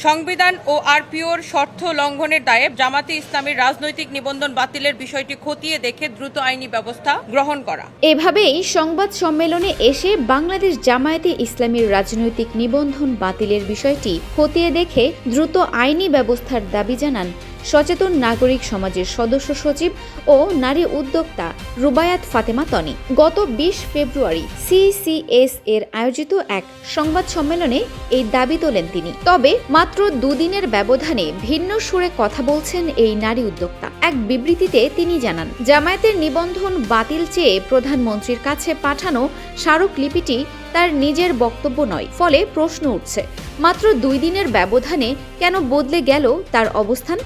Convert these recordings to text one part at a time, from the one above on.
সংবিধান ও আরপিওর শর্ত লঙ্ঘনের দায়ে জামাতে ইসলামীর রাজনৈতিক নিবন্ধন বাতিলের বিষয়টি খতিয়ে দেখে দ্রুত আইনি ব্যবস্থা গ্রহণ করা। এভাবেই সংবাদ সম্মেলনে এসে বাংলাদেশ জামায়াতে ইসলামীর রাজনৈতিক নিবন্ধন বাতিলের বিষয়টি খতিয়ে দেখে দ্রুত আইনি ব্যবস্থার দাবি জানান সচেতন নাগরিক সমাজের সদস্য সচিব ও নারী উদ্যোক্তা রুবায়াত ফাতেমা তনি। গত ২০ ফেব্রুয়ারি সিসিএস এর আয়োজিত এক সংবাদ সম্মেলনে এই দাবি তোলেন তিনি। তবে মাত্র দুদিনের ব্যবধানে ভিন্ন সুরে কথা বলছেন এই নারী উদ্যোক্তা। এক বিবৃতিতে তিনি জানান, জামায়াতের নিবন্ধন বাতিল চেয়ে প্রধানমন্ত্রীর কাছে পাঠানো স্মারকলিপিটি তার নিজের বক্তব্য নয়। ফলে প্রশ্ন উঠছে, মাত্র ২ দিনের ব্যবধানে কেন বদলে গেল তার অবস্থান?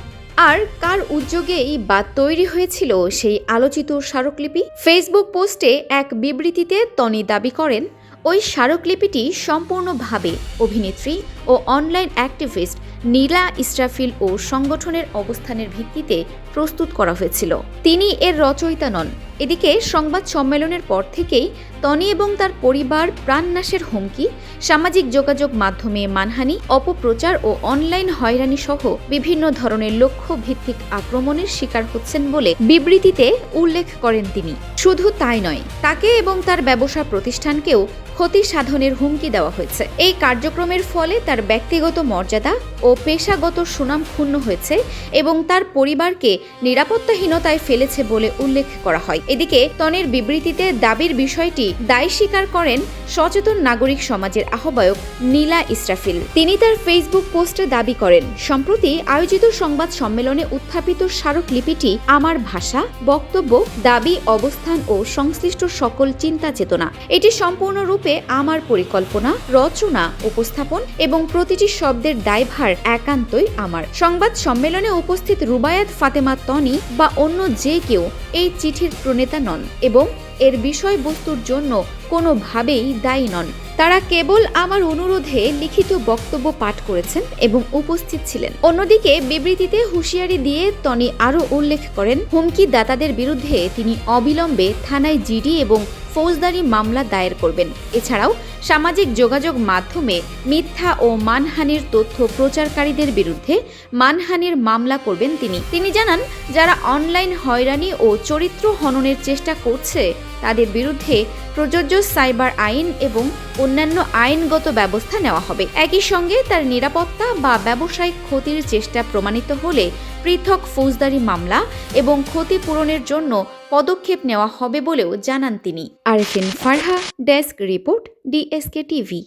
আর কার উদ্যোগেই বা তৈরি হয়েছিল সেই আলোচিত স্মারকলিপি? ফেসবুক পোস্টে এক বিবৃতিতে তনি দাবি করেন, ওই স্মারকলিপিটি সম্পূর্ণভাবে অভিনেত্রী ও অনলাইন অ্যাক্টিভিস্ট নীলা ইসরাফিল ও সংগঠনের অবস্থানের ভিত্তিতে প্রস্তুত করা হয়েছিল। তিনি এর রচয়িতা নন। এদিকে সংবাদ সম্মেলনের পর থেকেই তনি এবং তার পরিবার প্রাণনাশের হুমকি, সামাজিক যোগাযোগ মাধ্যমে মানহানি, অপপ্রচার ও অনলাইন হয়রানি সহ বিভিন্ন ধরনের লক্ষ্য ভিত্তিক আক্রমণের শিকার হচ্ছেন বলে বিবৃতিতে উল্লেখ করেন তিনি। শুধু তাই নয়, তাকে এবং তার ব্যবসা প্রতিষ্ঠানকেও ক্ষতি সাধনের হুমকি দেওয়া হয়েছে। এই কার্যক্রমের ফলে তার ব্যক্তিগত মর্যাদা ও পেশাগত সুনাম ক্ষুণ্ণ হয়েছে এবং তার পরিবারকে নিরাপত্তাহীনতায় ফেলেছে বলে উল্লেখ করা হয়। এদিকে তনির বিবৃতিতে দাবির বিষয়টি দায় স্বীকার করেন সচেতন নাগরিক সমাজের আহ্বায়ক নীলা ইসরাফিল। তিনি তার ফেসবুক পোস্টে দাবি করেন, সম্প্রতি আয়োজিত সংবাদ সম্মেলনে উত্থাপিত স্মারকলিপিটি আমার ভাষা, বক্তব্য, দাবি, অবস্থান ও সংশ্লিষ্ট সকল চিন্তা চেতনা। এটি সম্পূর্ণরূপে আমার পরিকল্পনা, রচনা, উপস্থাপন এবং প্রতিটি শব্দের দায়ভার একান্তই আমার। সংবাদ সম্মেলনে উপস্থিত রুবায়াত ফাতেমা তনি বা অন্য যে কেউ এই চিঠির প্রণেতা নন এবং এর বিষয়বস্তুর জন্য কোনোভাবেই দায়ী নন। তারা কেবল আমার অনুরোধে লিখিত বক্তব্য পাঠ করেছেন এবং উপস্থিত ছিলেন। অন্যদিকে বিবৃতিতে হুঁশিয়ারি দিয়ে তনি আরও উল্লেখ করেন, হুমকিদাতাদের বিরুদ্ধে তিনি অবিলম্বে থানায় জিডি এবং ফৌজদারি মামলা দায়ের করবেন। এছাড়াও সামাজিক যোগাযোগ মাধ্যমে মিথ্যা ও মানহানির তথ্য প্রচারকারীদের বিরুদ্ধে মানহানির মামলা করবেন তিনি জানান, যারা অনলাইন হয়রানি ও চরিত্র হননের চেষ্টা করছে তাদের বিরুদ্ধে প্রযোজ্য সাইবার আইন এবং অন্যান্য আইনগত ব্যবস্থা নেওয়া হবে। একই সঙ্গে তার নিরাপত্তা বা ব্যবসায়িক ক্ষতির চেষ্টা প্রমাণিত হলে পৃথক ফৌজদারি মামলা এবং ক্ষতিপূরণের জন্য পদক্ষেপ নেওয়া হবে বলেও জানান তিনি। Arfin Farha, desk report, DSK TV.